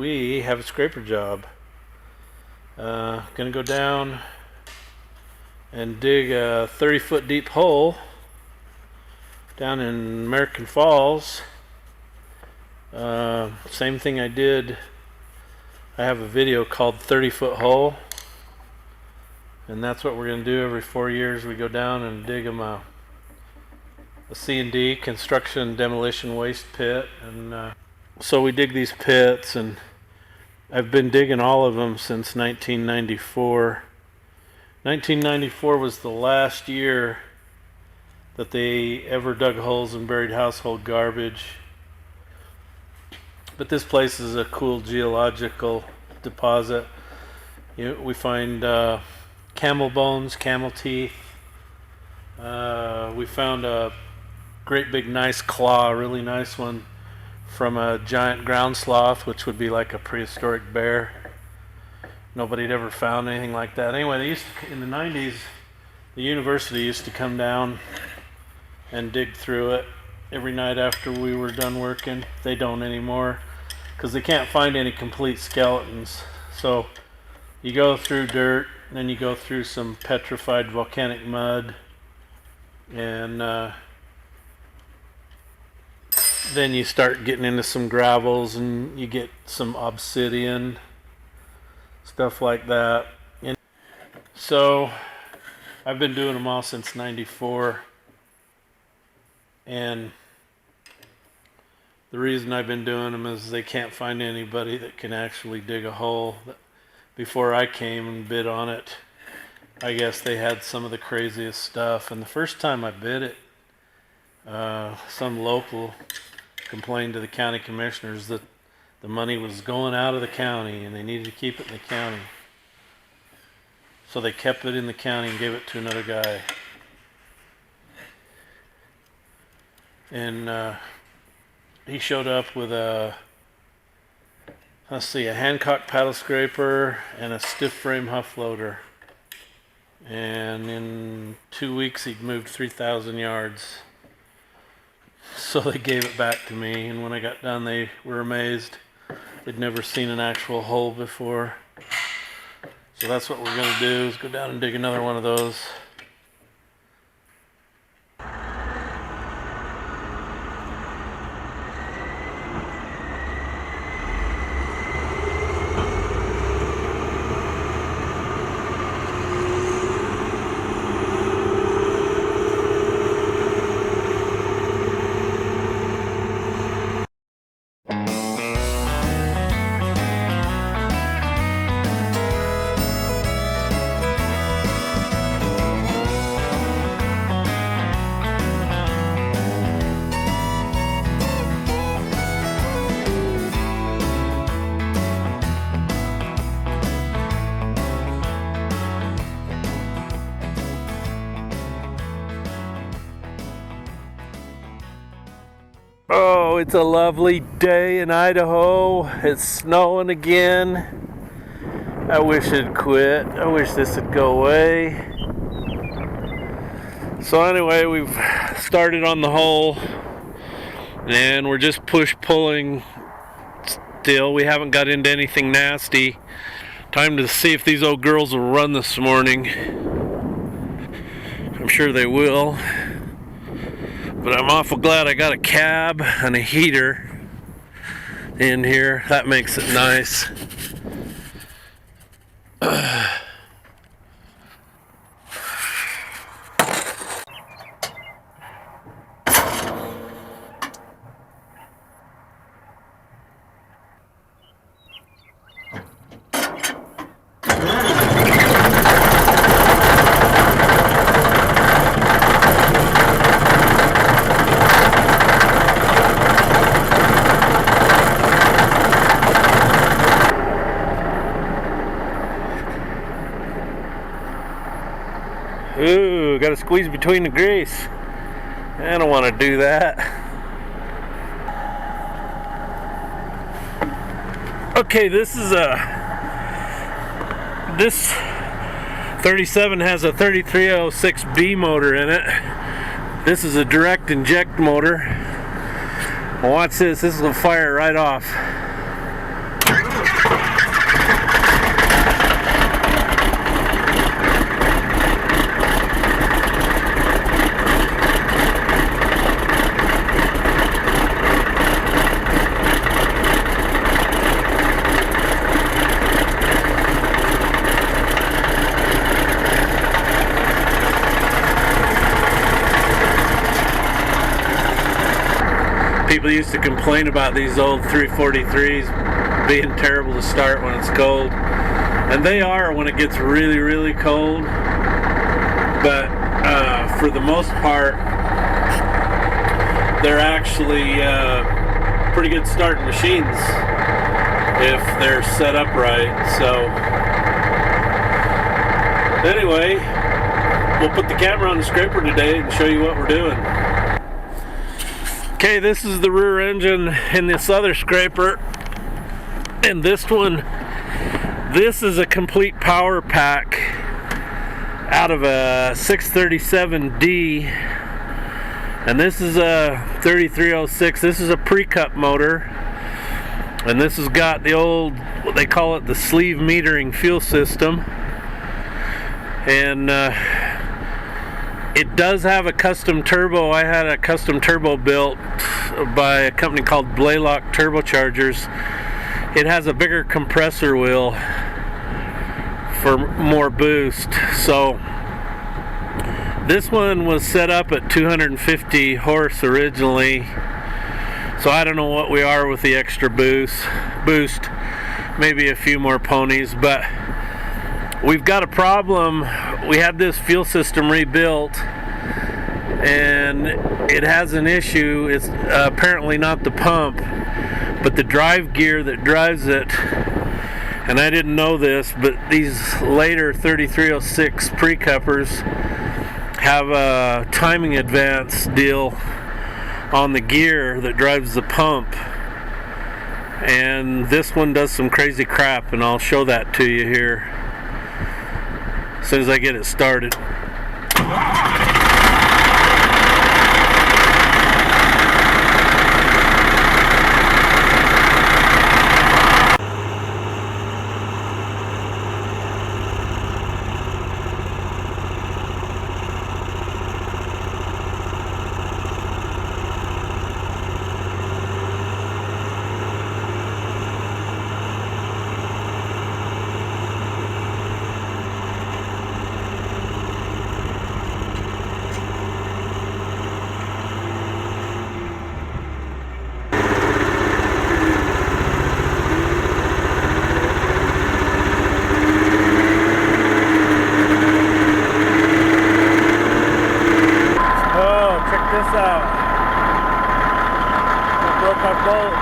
We have a scraper job. Gonna go down and dig a 30-foot deep hole down in American Falls. Same thing I did. I have a video called 30-foot hole, and that's what we're gonna do every 4 years. We go down and dig them a C&D, construction demolition waste pit, and so we dig these pits, and I've been digging all of them since 1994. 1994 was the last year that they ever dug holes and buried household garbage. But this place is a cool geological deposit. We find camel bones, camel teeth. We found a great big nice claw, a really nice one, from a giant ground sloth, which would be like a prehistoric bear. Nobody had ever found anything like that. Anyway, they used to, in the 90s, the university used to come down and dig through it every night after we were done working. They don't anymore because they can't find any complete skeletons. So you go through dirt, then you go through some petrified volcanic mud, and then you start getting into some gravels, and you get some obsidian, stuff like that. And so I've been doing them all since '94, and the reason I've been doing them is they can't find anybody that can actually dig a hole. Before I came and bid on it, I guess they had some of the craziest stuff, and the first time I bid it, some local complained to the county commissioners that the money was going out of the county and they needed to keep it in the county. So they kept it in the county and gave it to another guy. And he showed up with a Hancock paddle scraper and a stiff frame huff loader. And in 2 weeks he'd moved 3,000 yards. So they gave it back to me, and when I got done they were amazed. They'd never seen an actual hole before. So that's what we're going to do, is go down and dig another one of those. Oh, it's a lovely day in Idaho. It's snowing again. I wish it'd quit. I wish this would go away. So anyway, we've started on the hole, and we're just push-pulling still. We haven't got into anything nasty. Time to see if these old girls will run this morning. I'm sure they will. But I'm awful glad I got a cab and a heater in here. That makes it nice. Ooh, gotta squeeze between the grease. I don't want to do that. Okay, this 37 has a 3306B motor in it. This is a direct inject motor. Watch this. This will fire right off. people used to complain about these old 343s being terrible to start when it's cold, and they are when it gets really, really cold. But for the most part, they're actually pretty good starting machines if they're set up right. So anyway, we'll put the camera on the scraper today and show you what we're doing. Okay, this is the rear engine in this other scraper, and this one, this is a complete power pack out of a 637D, and this is a 3306. This is a pre-cut motor, and this has got the old, what they call it, the sleeve metering fuel system, and it does have a custom turbo. I had a custom turbo built by a company called Blaylock Turbochargers. It has a bigger compressor wheel for more boost. So this one was set up at 250 horse originally. So I don't know what we are with the extra boost. Maybe a few more ponies, but we've got a problem. We had this fuel system rebuilt, and it has an issue. It's apparently not the pump, but the drive gear that drives it. And I didn't know this, but these later 3306 pre-cuppers have a timing advance deal on the gear that drives the pump. And this one does some crazy crap, and I'll show that to you here as soon as I get it started. This out. I broke our bolt.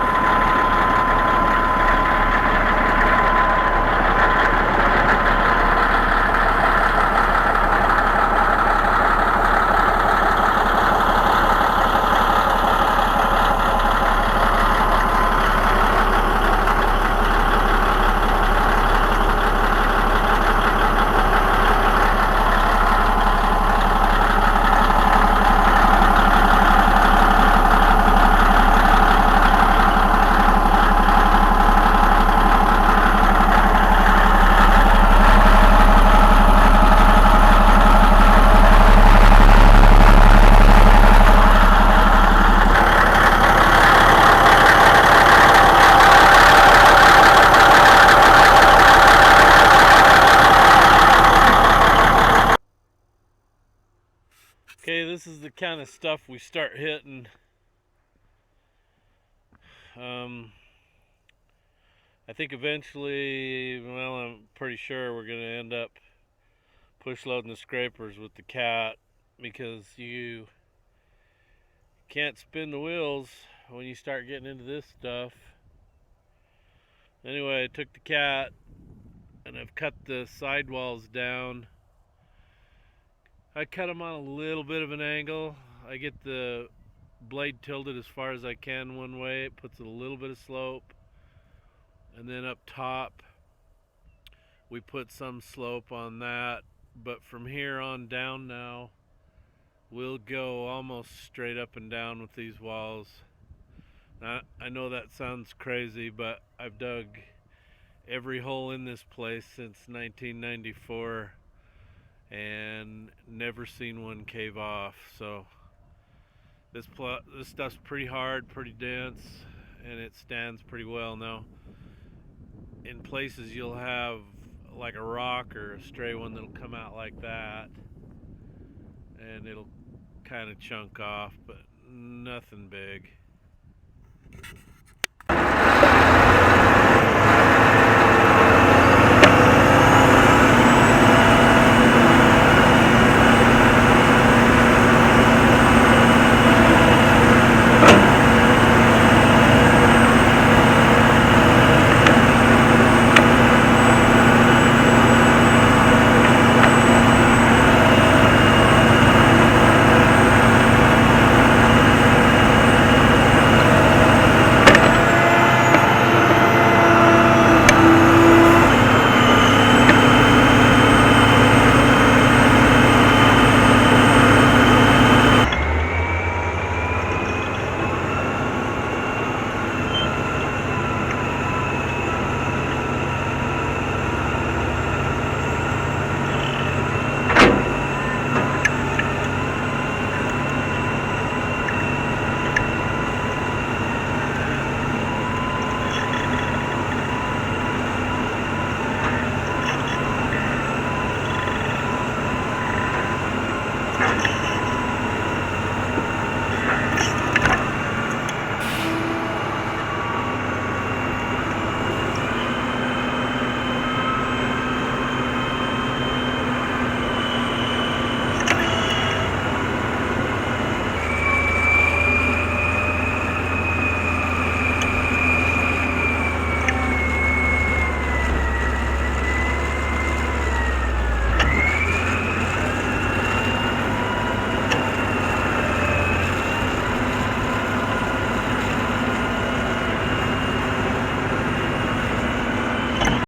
Okay, this is the kind of stuff we start hitting. I think eventually, well, I'm pretty sure we're going to end up push loading the scrapers with the cat, because you can't spin the wheels when you start getting into this stuff. Anyway, I took the cat and I've cut the sidewalls down. I cut them on a little bit of an angle. I get the blade tilted as far as I can one way. It puts a little bit of slope. And then up top, we put some slope on that. But from here on down now, we'll go almost straight up and down with these walls. Now, I know that sounds crazy, but I've dug every hole in this place since 1994. And never seen one cave off. So this stuff's pretty hard, pretty dense, and it stands pretty well. Now, in places you'll have like a rock or a stray one that'll come out like that, and it'll kind of chunk off, but nothing big.